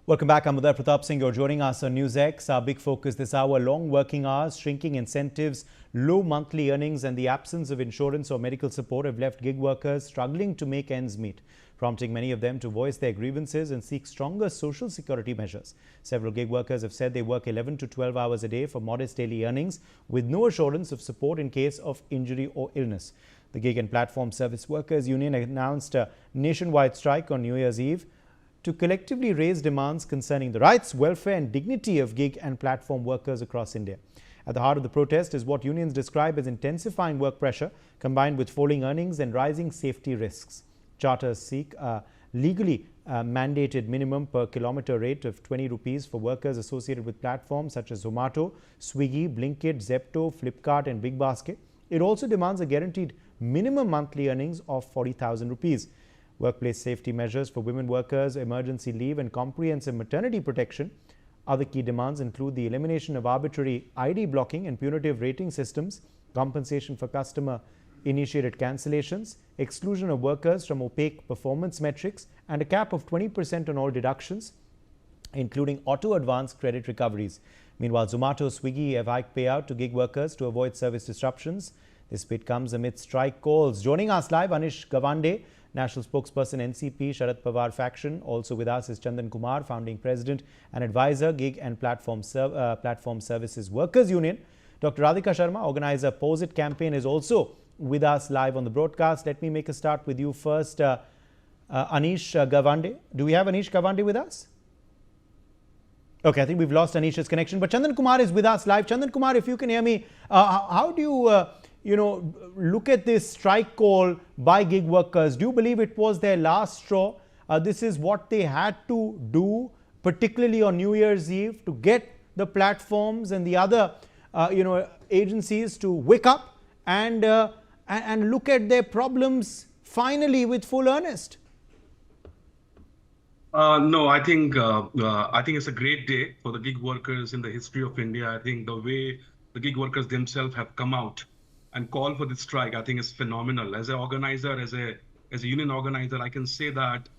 Welcome back. I'm Uday Pratap Singh. You're joining us on NewsX. Our big focus this hour: long working hours, shrinking incentives, low monthly earnings, and the absence of insurance or medical support have left gig workers struggling to make ends meet, prompting many of them to voice their grievances and seek stronger social security measures. Several gig workers have said they work 11 to 12 hours a day for modest daily earnings, with no assurance of support in case of injury or illness. The Gig and Platform Service Workers Union announced a nationwide strike on New Year's Eve to collectively raise demands concerning the rights, welfare and dignity of gig and platform workers across India. At the heart of the protest is what unions describe as intensifying work pressure combined with falling earnings and rising safety risks. Charters seek a legally mandated minimum per kilometre rate of 20 rupees for workers associated with platforms such as Zomato, Swiggy, Blinkit, Zepto, Flipkart and Big Basket. It also demands a guaranteed minimum monthly earnings of 40,000 rupees. Workplace safety measures for women workers, emergency leave and comprehensive maternity protection. Other key demands include the elimination of arbitrary ID blocking and punitive rating systems, compensation for customer-initiated cancellations, exclusion of workers from opaque performance metrics, and a cap of 20% on all deductions, including auto-advance credit recoveries. Meanwhile, Zomato, Swiggy have hiked payout to gig workers to avoid service disruptions. This bid comes amid strike calls. Joining us live, Anish Gawande, National Spokesperson, NCP, Sharad Pawar faction. Also with us is Chandan Kumar, Founding President and Advisor, Gig and Platform Services Workers Union. Dr. Radhika Sharma, Organizer, Pose It campaign, is also with us live on the broadcast. Let me make a start with you first, Anish Gawande. Do we have Anish Gawande with us? Okay, I think we've lost Anish's connection, but Chandan Kumar is with us live. Chandan Kumar, if you can hear me, how do you look at this strike call by gig workers? Do you believe it was their last straw? This is what they had to do, particularly on New Year's Eve, to get the platforms and the other, agencies to wake up and look at their problems finally with full earnest. No, I think it's a great day for the gig workers in the history of India. I think the way the gig workers themselves have come out and call for this strike, I think is phenomenal. As an organizer, as a union organizer, I can say that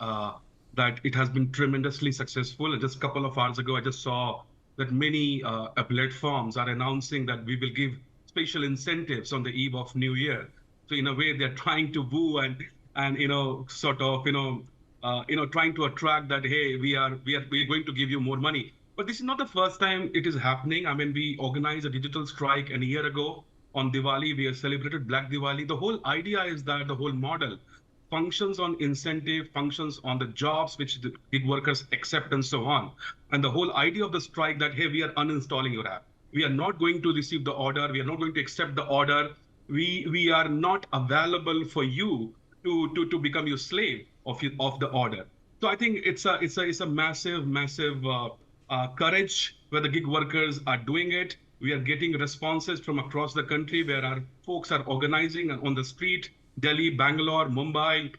that it has been tremendously successful. Just a couple of hours ago, I just saw that many platforms are announcing that we will give special incentives on the eve of New Year. So in a way, they're trying to woo and trying to attract that, hey, we are going to give you more money. But this is not the first time it is happening. I mean, we organized a digital strike a year ago. On Diwali, we have celebrated Black Diwali. The whole idea is that the whole model functions on incentive, functions on the jobs which the gig workers accept and so on. And the whole idea of the strike that, hey, we are uninstalling your app. We are not going to receive the order. We are not going to accept the order. We are not available for you to become your slave of the order. So I think it's a massive courage where the gig workers are doing it. We are getting responses from across the country where our folks are organizing on the street, Delhi, Bangalore, Mumbai,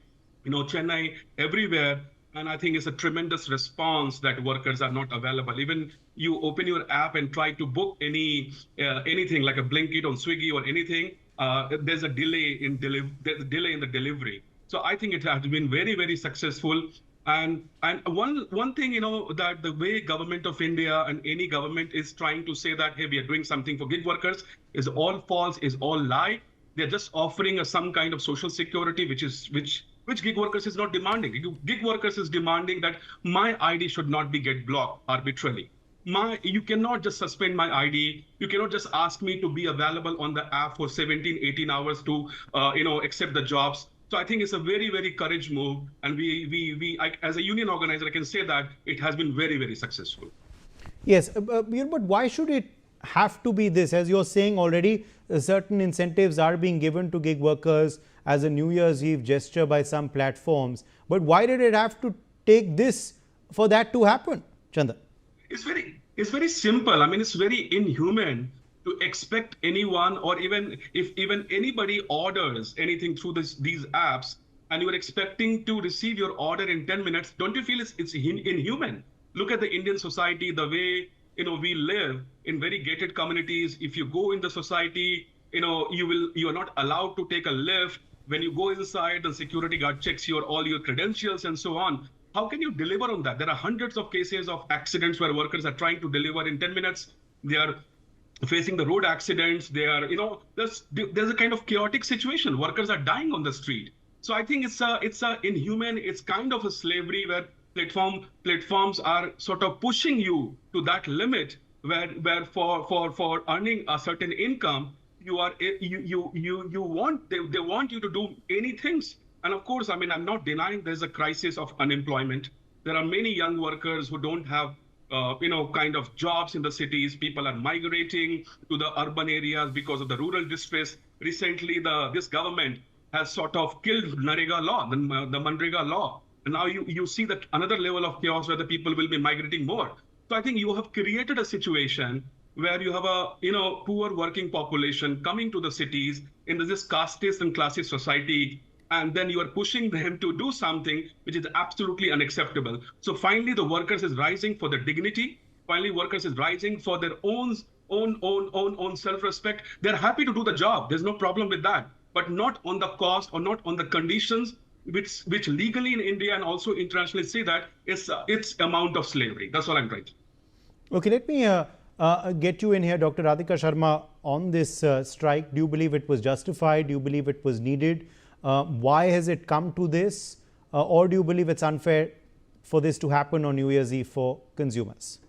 Chennai, everywhere. And I think it's a tremendous response that workers are not available. Even you open your app and try to book anything like a Blinkit or Swiggy or anything, there's a delay in the delivery. So I think it has been very, very successful. And one thing, that the way government of India and any government is trying to say that, hey, we are doing something for gig workers is all false, is all lie. They're just offering some kind of social security, which gig workers is not demanding. Gig workers is demanding that my ID should not get blocked arbitrarily. You cannot just suspend my ID. You cannot just ask me to be available on the app for 17, 18 hours to, accept the jobs. So I think it's a very, very courage move. And we as a union organizer, I can say that it has been very, very successful. Yes, but why should it have to be this? As you're saying already, certain incentives are being given to gig workers as a New Year's Eve gesture by some platforms. But why did it have to take this for that to happen, Chandan? It's very simple. I mean, it's very inhuman to expect anyone, or even if anybody orders anything through these apps and you are expecting to receive your order in 10 minutes, don't you feel it's inhuman? Look at the Indian society, the way we live in very gated communities. If you go in the society, you are not allowed to take a lift. When you go inside, the security guard checks all your credentials and so on. How can you deliver on that? There are hundreds of cases of accidents where workers are trying to deliver in 10 minutes. They are facing the road accidents. They are, there's a kind of chaotic situation. Workers are dying on the street. So I think it's a inhuman. It's kind of a slavery where platforms are sort of pushing you to that limit where for earning a certain income you are you want they want you to do any things. And of course, I mean, I'm not denying there's a crisis of unemployment. There are many young workers who don't have kind of jobs in the cities. People are migrating to the urban areas because of the rural distress. Recently, this government has sort of killed Narega law, the Manrega law. And now you see that another level of chaos where the people will be migrating more. So I think you have created a situation where you have a poor working population coming to the cities in this casteist and classist society, and then you are pushing them to do something which is absolutely unacceptable. So finally, the workers is rising for their dignity. Finally, workers is rising for their own self-respect. They're happy to do the job. There's no problem with that, but not on the cost or not on the conditions which legally in India and also internationally say that it's amount of slavery. That's all I'm trying to. Okay, let me get you in here, Dr. Radhika Sharma, on this strike. Do you believe it was justified? Do you believe it was needed? Why has it come to this? Or do you believe it's unfair for this to happen on New Year's Eve for consumers?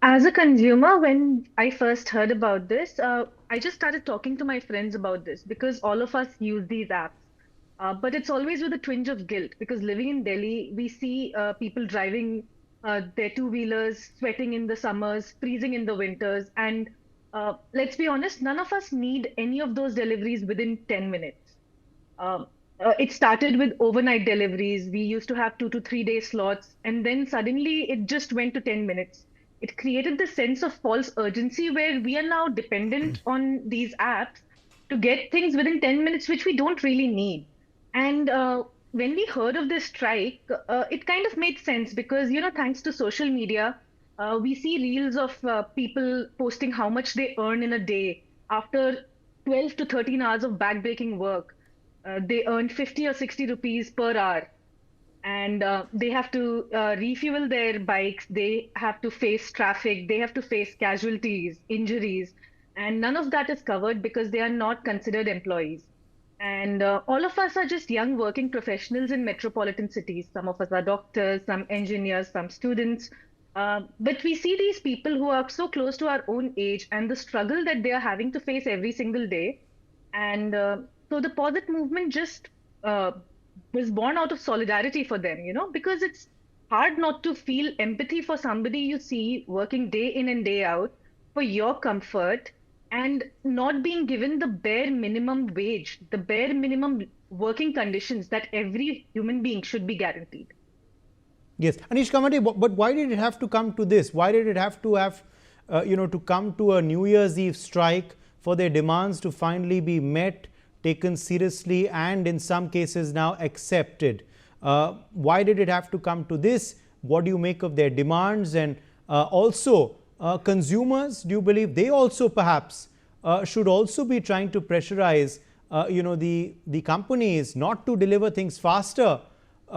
As a consumer, when I first heard about this, I just started talking to my friends about this because all of us use these apps. But it's always with a twinge of guilt because living in Delhi, we see people driving their two-wheelers, sweating in the summers, freezing in the winters. And let's be honest, none of us need any of those deliveries within 10 minutes. It started with overnight deliveries. We used to have 2 to 3 day slots, and then suddenly it just went to 10 minutes. It created this sense of false urgency where we are now dependent on these apps to get things within 10 minutes, which we don't really need. And when we heard of this strike, it kind of made sense because, thanks to social media, we see reels of people posting how much they earn in a day after 12 to 13 hours of backbreaking work. They earn 50 or 60 rupees per hour, and they have to refuel their bikes. They have to face traffic. They have to face casualties, injuries, and none of that is covered because they are not considered employees. And all of us are just young working professionals in metropolitan cities. Some of us are doctors, some engineers, some students. But we see these people who are so close to our own age and the struggle that they are having to face every single day. And so the Posit movement just was born out of solidarity for them, because it's hard not to feel empathy for somebody you see working day in and day out for your comfort and not being given the bare minimum wage, the bare minimum working conditions that every human being should be guaranteed. Yes, Anish Kamate, but why did it have to come to this? Why did it have to to come to a New Year's Eve strike for their demands to finally be met, taken seriously, and in some cases now accepted? Why did it have to come to this? What do you make of their demands? And also, consumers, do you believe they also perhaps should also be trying to pressurize the companies not to deliver things faster,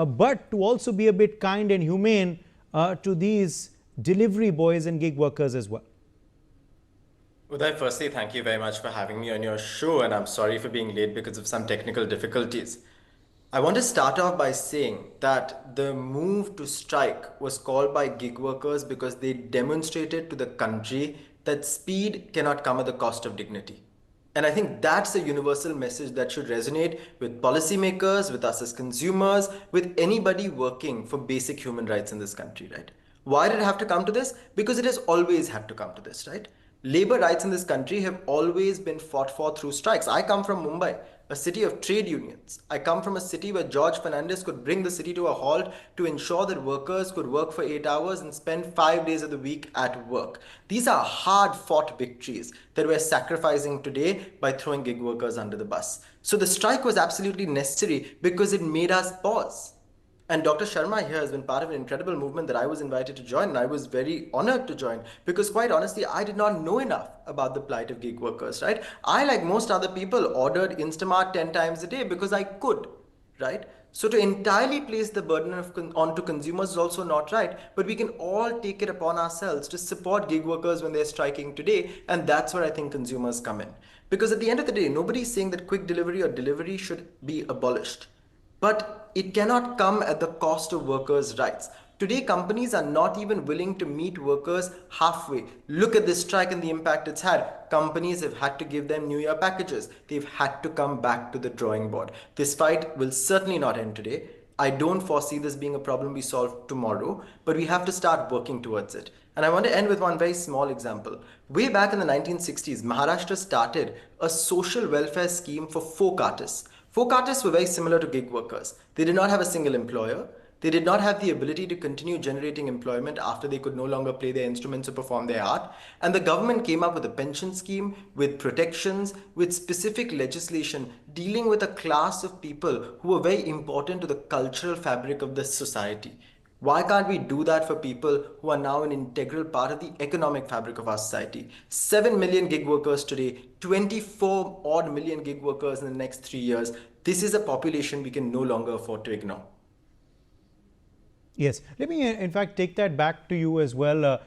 but to also be a bit kind and humane to these delivery boys and gig workers as well? Uday, firstly, thank you very much for having me on your show, and I'm sorry for being late because of some technical difficulties. I want to start off by saying that the move to strike was called by gig workers because they demonstrated to the country that speed cannot come at the cost of dignity. And I think that's a universal message that should resonate with policymakers, with us as consumers, with anybody working for basic human rights in this country, right? Why did it have to come to this? Because it has always had to come to this, right? Labor rights in this country have always been fought for through strikes. I come from Mumbai, a city of trade unions. I come from a city where George Fernandez could bring the city to a halt to ensure that workers could work for 8 hours and spend 5 days of the week at work. These are hard fought victories that we're sacrificing today by throwing gig workers under the bus. So the strike was absolutely necessary because it made us pause. And Dr. Sharma here has been part of an incredible movement that I was invited to join, and I was very honored to join because, quite honestly, I did not know enough about the plight of gig workers, right? I, like most other people, ordered Instamart 10 times a day because I could, right? So to entirely place the burden onto consumers is also not right, but we can all take it upon ourselves to support gig workers when they're striking today, and that's where I think consumers come in. Because at the end of the day, nobody's saying that quick delivery or delivery should be abolished. But it cannot come at the cost of workers' rights. Today, companies are not even willing to meet workers halfway. Look at this strike and the impact it's had. Companies have had to give them New Year packages. They've had to come back to the drawing board. This fight will certainly not end today. I don't foresee this being a problem we solve tomorrow, but we have to start working towards it. And I want to end with one very small example. Way back in the 1960s, Maharashtra started a social welfare scheme for folk artists. Folk artists were very similar to gig workers. They did not have a single employer. They did not have the ability to continue generating employment after they could no longer play their instruments or perform their art. And the government came up with a pension scheme, with protections, with specific legislation dealing with a class of people who were very important to the cultural fabric of this society. Why can't we do that for people who are now an integral part of the economic fabric of our society? 7 million gig workers today, 24 odd million gig workers in the next 3 years. This is a population we can no longer afford to ignore. Yes, let me in fact take that back to you as well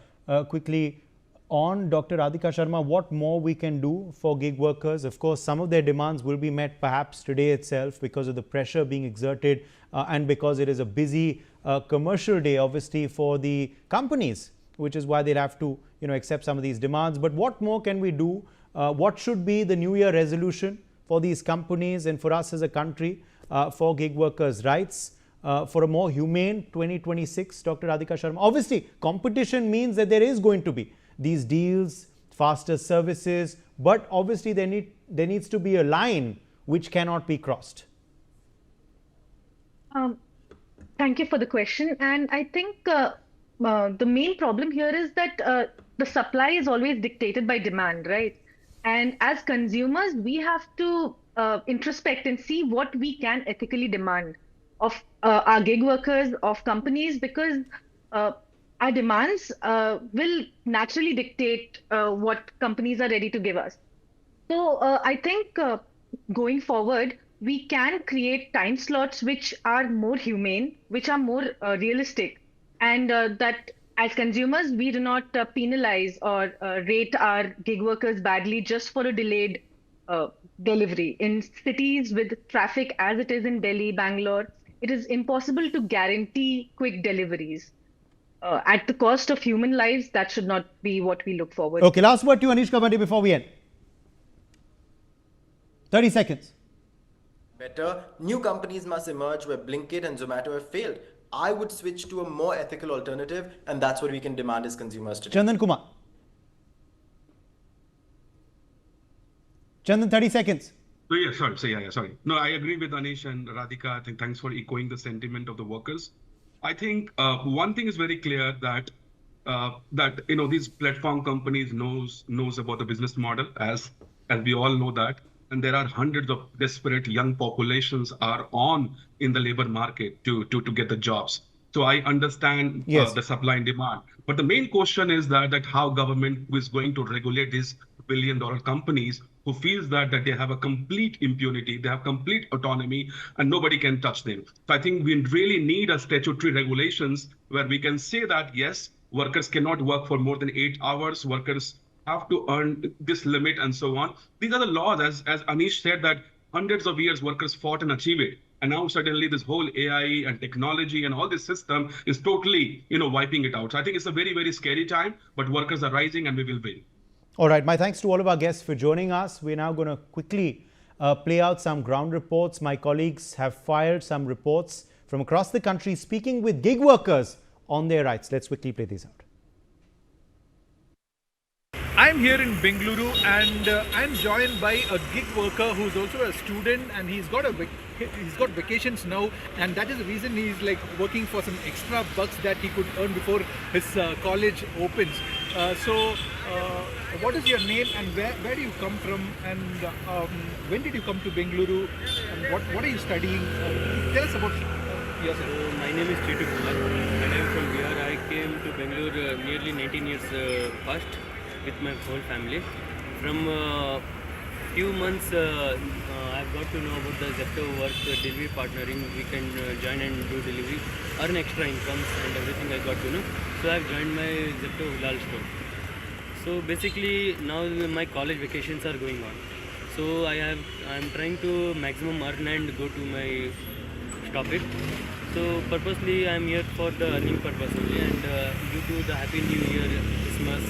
quickly on Dr. Radhika Sharma, what more we can do for gig workers. Of course, some of their demands will be met perhaps today itself because of the pressure being exerted and because it is a busy commercial day obviously for the companies, which is why they'll have to accept some of these demands. But what more can we do? What should be the New Year resolution for these companies and for us as a country for gig workers' rights? For a more humane 2026, Dr. Radhika Sharma. Obviously, competition means that there is going to be these deals, faster services, but obviously there needs to be a line which cannot be crossed. Thank you for the question. And I think the main problem here is that the supply is always dictated by demand, right? And as consumers, we have to introspect and see what we can ethically demand of our gig workers, of companies, because our demands will naturally dictate what companies are ready to give us. So I think going forward, we can create time slots which are more humane, which are more realistic, and that as consumers, we do not penalize or rate our gig workers badly just for a delayed delivery. In cities with traffic as it is in Delhi, Bangalore, it is impossible to guarantee quick deliveries. At the cost of human lives, that should not be what we look forward to. Okay, last word to you, Anish Kabandi, before we end. 30 seconds. Better, new companies must emerge where Blinkit and Zomato have failed. I would switch to a more ethical alternative, and that's what we can demand as consumers today. Chandan Kumar. Chandan, 30 seconds. Sorry. No, I agree with Anish and Radhika. I think thanks for echoing the sentiment of the workers. I think one thing is very clear that these platform companies knows about the business model as we all know that, and there are hundreds of desperate young populations are on in the labor market to get the jobs. So I understand the supply and demand, but the main question is that how government is going to regulate these billion-dollar companies who feels that they have a complete impunity, they have complete autonomy, and nobody can touch them. So I think we really need a statutory regulations where we can say that, yes, workers cannot work for more than 8 hours, workers have to earn this limit and so on. These are the laws, as Anish said, that hundreds of years workers fought and achieved it. And now suddenly this whole AI and technology and all this system is totally, wiping it out. So I think it's a very, very scary time, but workers are rising and we will win. All right, my thanks to all of our guests for joining us. We're now going to quickly play out some ground reports. My colleagues have filed some reports from across the country speaking with gig workers on their rights. Let's quickly play these out. I'm here in Bengaluru and I'm joined by a gig worker who's also a student, and he's got vacations now, and that is the reason he's working for some extra bucks that he could earn before his college opens. So what is your name and where do you come from, and when did you come to Bengaluru, and what are you studying? Tell us about yourself. So my name is Chitu Kumar and I'm from Bihar. I came to Bengaluru nearly 19 years past with my whole family. From few months I've got to know about the Zepto work, delivery partnering. We can join and do delivery, earn extra incomes and everything I got to know. So I've joined my Zepto Hilal store. So basically now my college vacations are going on. So I'm trying to maximum earn and go to my stop it. So purposely I'm here for the earning purpose only, and due to the Happy New Year, Christmas,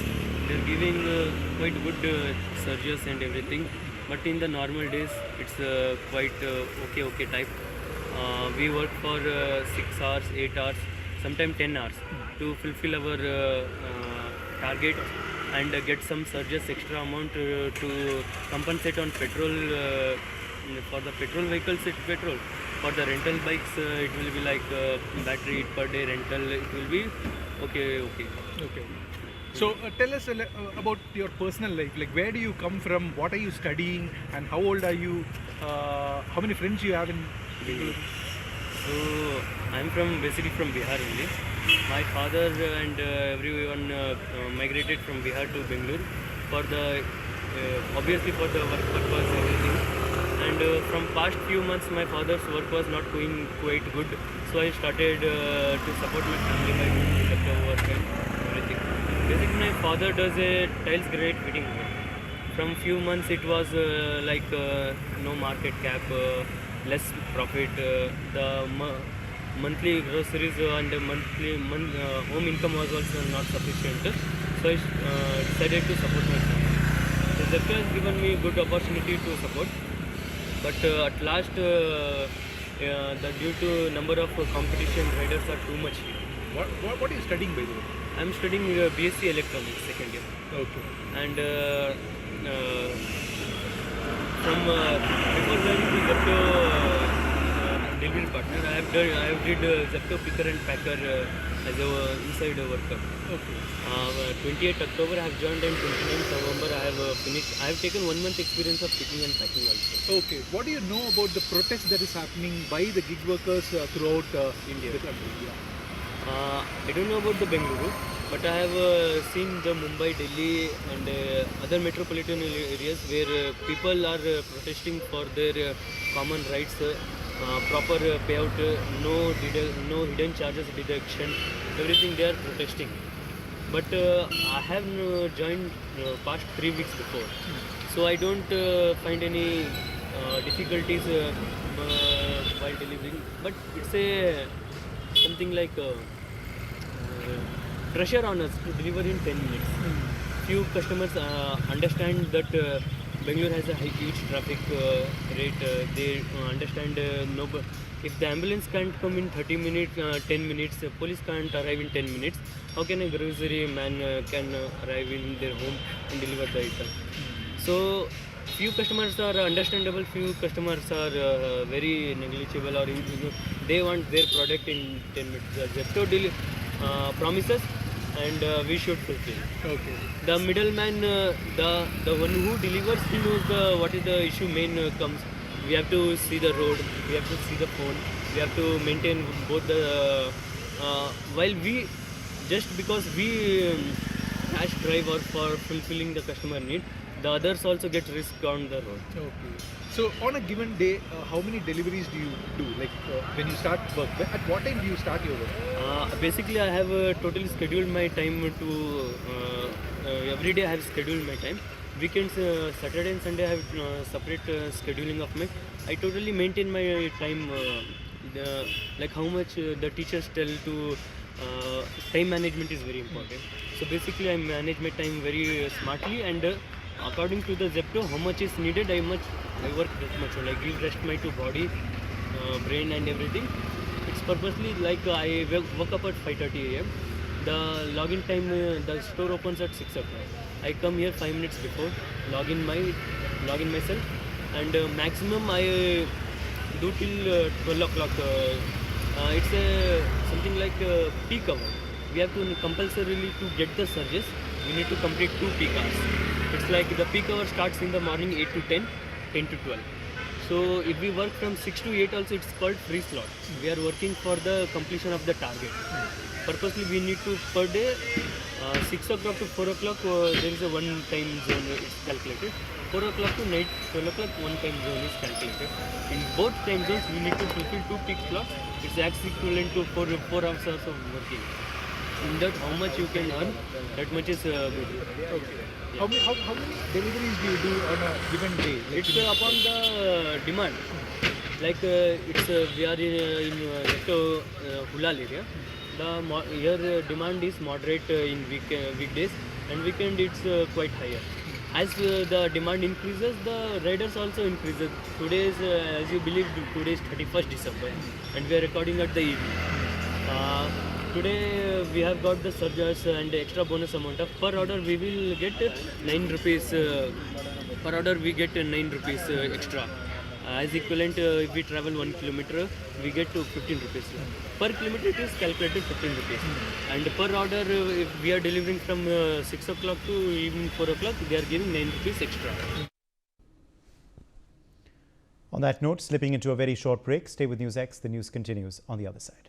they're giving quite good surges and everything. But in the normal days, it's quite okay type. We work for 6 hours, 8 hours, sometimes 10 hours to fulfill our target and get some surges extra amount to compensate on petrol. For the petrol vehicles, it's petrol. For the rental bikes, it will be like battery per day rental. It will be okay. Okay. So tell us about your personal life. Like, where do you come from? What are you studying? And how old are you? How many friends you have in Bengaluru? So I'm basically from Bihar only. My father and everyone migrated from Bihar to Bengaluru for the obviously for the work purpose, everything. And from past few months, my father's work was not going quite good, so I started to support my family by doing the work and everything. Basically, my father does a tiles granite fitting work. From few months, it was no market cap, less profit. The monthly groceries and monthly home income was also not sufficient. So I decided to support my family. So Zepto has given me good opportunity to support. But at last, due to number of competition riders are too much. What are you studying, by the way? I'm studying BSc Electronics, second year. Okay. And from before joining the Zepto delivery partner, I have did Zepto picker and packer as a inside worker. Okay. 28th October I have joined, and 29th November I have finished. I have taken 1 month experience of picking and packing also. Okay. What do you know about the protest that is happening by the gig workers throughout India? the country? Yeah. I don't know about the Bengaluru, but I have seen the Mumbai, Delhi and other metropolitan areas where people are protesting for their common rights, proper payout, no hidden charges deduction, everything they are protesting. But I have joined past 3 weeks before, so I don't find any difficulties while delivering. But it's a something like pressure on us to deliver in 10 minutes. Few customers understand that Bangalore has a huge traffic rate. They understand if the ambulance can't come in 30 minutes, 10 minutes, police can't arrive in 10 minutes, how can a grocery man can arrive in their home and deliver the item? So few customers are understandable, few customers are very negligible, or they want their product in 10 minutes. The Zepto promises, and we should fulfill. Okay. The middleman, the one who delivers, he knows what is the issue main comes. We have to see the road, we have to see the phone, we have to maintain both the while we just because we dash drive or for fulfilling the customer need, the others also get risk on the road. Okay. So on a given day, how many deliveries do you do? Like when you start work, at what time do you start your work? Basically, I have totally scheduled my time to every day I have scheduled my time. Weekends, Saturday and Sunday, I have separate scheduling of my. I totally maintain my time, like how much the teachers tell to. Time management is very important. So basically, I manage my time very smartly, and according to the Zepto, how much is needed, I work that much. I give rest my to body, brain, and everything. It's purposely like I woke up at 5:30 a.m. The login time, the store opens at 6 o'clock. I come here 5 minutes before, log in myself, and maximum I do till 12 o'clock. It's something like peak hour. We have to compulsorily to get the surges. We need to complete 2 peak hours. It's like the peak hour starts in the morning 8 to 10, 10 to 12. So if we work from 6 to 8 also, it's called free slot. We are working for the completion of the target. Purposely we need to per day 6 o'clock to 4 o'clock there is a one time zone it's calculated. 4 o'clock to night 12 o'clock, one time zone is calculated. In both time zones, we need to fulfill 2 peak slots. It's actually equivalent to 4 hours of working. In that, how much you can earn, that much is good. Okay. How many deliveries do you do on a given day? Like It's upon the demand. Like we are in Zepto Hulal area. Here demand is moderate in weekdays, and weekend it's quite higher. As the demand increases, the riders also increases. Today is, as you believe, today is 31st December, and we are recording at the evening. Today we have got the surges and extra bonus amount of per order we will get 9 rupees per order we get 9 rupees extra. As equivalent if we travel 1 kilometer we get to 15 rupees. Per kilometer it is calculated 15 rupees. And per order if we are delivering from 6 o'clock to evening 4 o'clock they are giving 9 rupees extra. On that note, slipping into a very short break, stay with NewsX. The news continues on the other side.